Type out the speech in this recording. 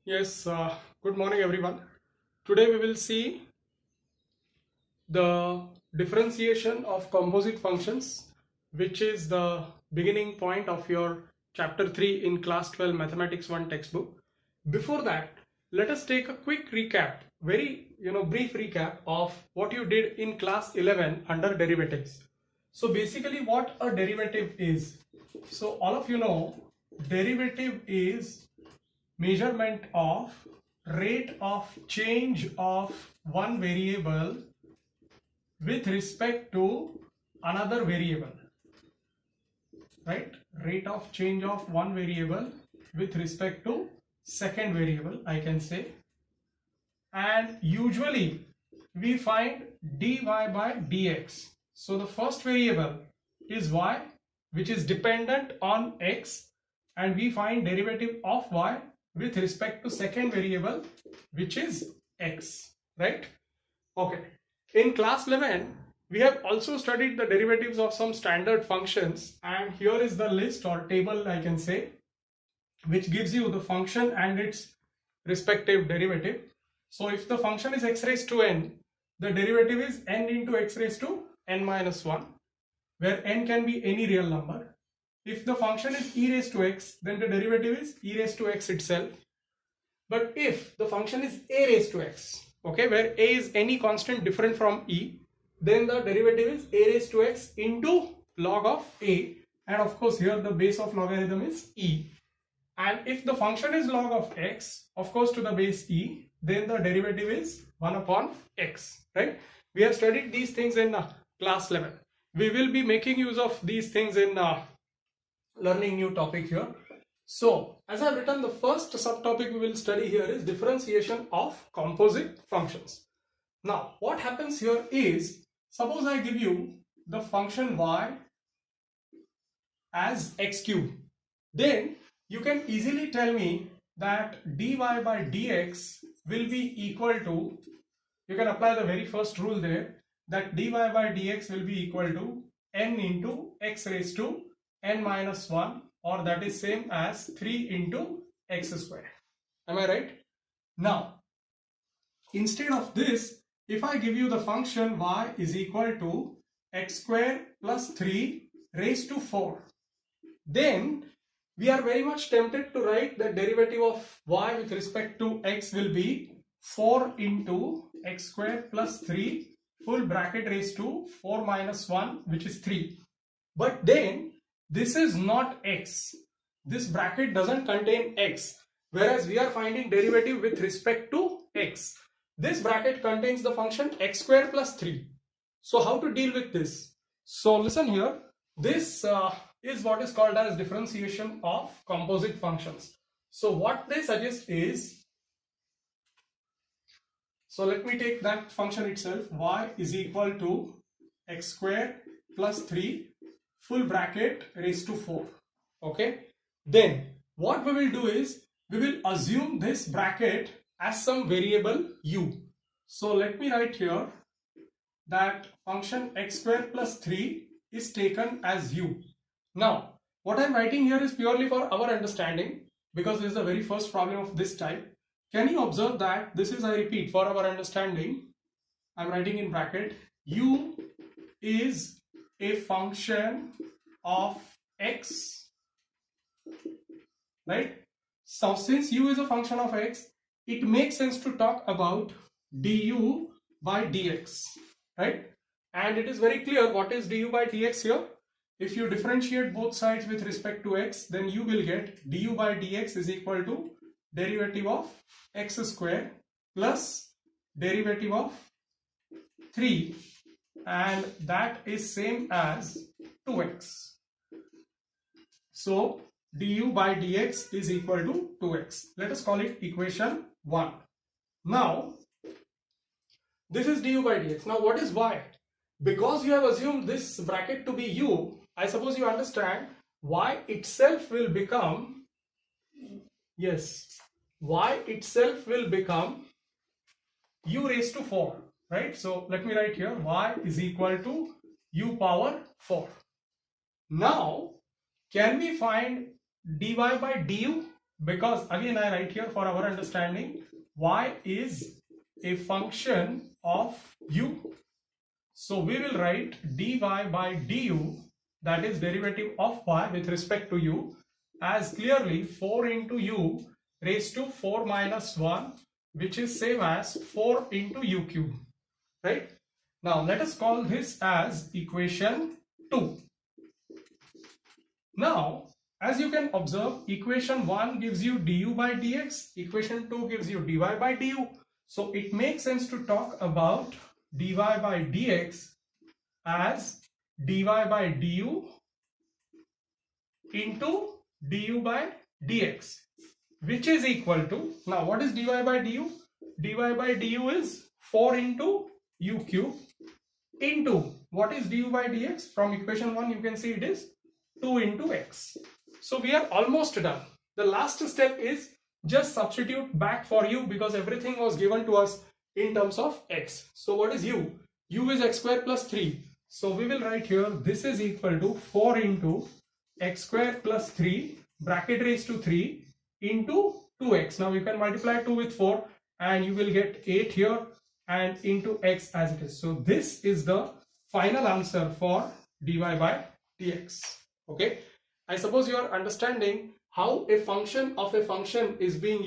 Yes, good morning everyone. Today we will see the differentiation of composite functions, which is the beginning point of your chapter 3 in class 12 mathematics 1 textbook. Before that, let us take a quick recap, very brief recap of what you did in class 11 under derivatives. So basically what a derivative is. So all of you know derivative is measurement of rate of change of one variable with respect to another variable, right? Rate of change of one variable with respect to second variable, I can say. And usually we find dy by dx. So the first variable is y, which is dependent on x, and we find derivative of y with respect to second variable, which is x, right? Okay. In class 11, we have also studied the derivatives of some standard functions, and here is the list or table, I can say, which gives you the function and its respective derivative. So if the function is x raised to n, the derivative is n into x raised to n minus 1, where n can be any real number. If the function is e raised to x, then the derivative is e raised to x itself. But if the function is a raised to x, okay, where a is any constant different from e, then the derivative is a raised to x into log of a, and of course here the base of logarithm is e. And if the function is log of x, of course to the base e, then the derivative is 1 upon x, right? We have studied these things in class 11. We will be making use of these things in learning new topic here. So as I've written, the first subtopic we will study here is differentiation of composite functions. Now what happens here is, suppose I give you the function y as x cube, then you can easily tell me that dy by dx will be equal to, you can apply the very first rule there, that dy by dx will be equal to n into x raised to n minus 1, or that is same as 3 into x square. Am I right? Now, instead of this, if I give you the function y is equal to x square plus 3 raised to 4, then we are very much tempted to write the derivative of y with respect to x will be 4 into x square plus 3 full bracket raised to 4 minus 1, which is 3. But then this is not x. This bracket doesn't contain x, whereas we are finding derivative with respect to x. This bracket contains the function x square plus 3. So how to deal with this? So listen here. This is what is called as differentiation of composite functions. So what they suggest is, so let me take that function itself, y is equal to x square plus 3 full bracket raised to 4. Okay, then what we will do is we will assume this bracket as some variable u. So let me write here that function x square plus 3 is taken as u. Now what I am writing here is purely for our understanding, because this is the very first problem of this type. Can you observe that this is, I repeat, for our understanding, I am writing in bracket, u is a function of x, right? So since u is a function of x, it makes sense to talk about du by dx, right? And it is very clear what is du by dx here. If you differentiate both sides with respect to x, then you will get du by dx is equal to derivative of x square plus derivative of 3, and that is same as 2x. So du by dx is equal to 2x. Let us call it equation 1. Now this is du by dx. Now what is y? Because you have assumed this bracket to be u, I suppose you understand y itself will become, yes, y itself will become u raised to 4, right? So let me write here y is equal to u power 4. Now can we find dy by du? because again I write here for our understanding, y is a function of u. So we will write dy by du, that is derivative of y with respect to u, as clearly 4 into u raised to 4 minus 1, which is same as 4 into u cube, right? Now let us call this as equation 2. Now, as you can observe, equation 1 gives you du by dx, equation 2 gives you dy by du. So it makes sense to talk about dy by dx as dy by du into du by dx, which is equal to, now what is dy by du? Dy by du is 4 into u cube into, what is du by dx? From equation 1 you can see it is 2 into x. So we are almost done. The last step is just substitute back for u, because everything was given to us in terms of x. So what is u? U is x square plus 3. So we will write here, this is equal to 4 into x square plus 3 bracket raised to 3 into 2x. Now you can multiply 2 with 4 and you will get 8 here and into x as it is. So this is the final answer for dy by dx. Okay, I suppose you are understanding how a function of a function is being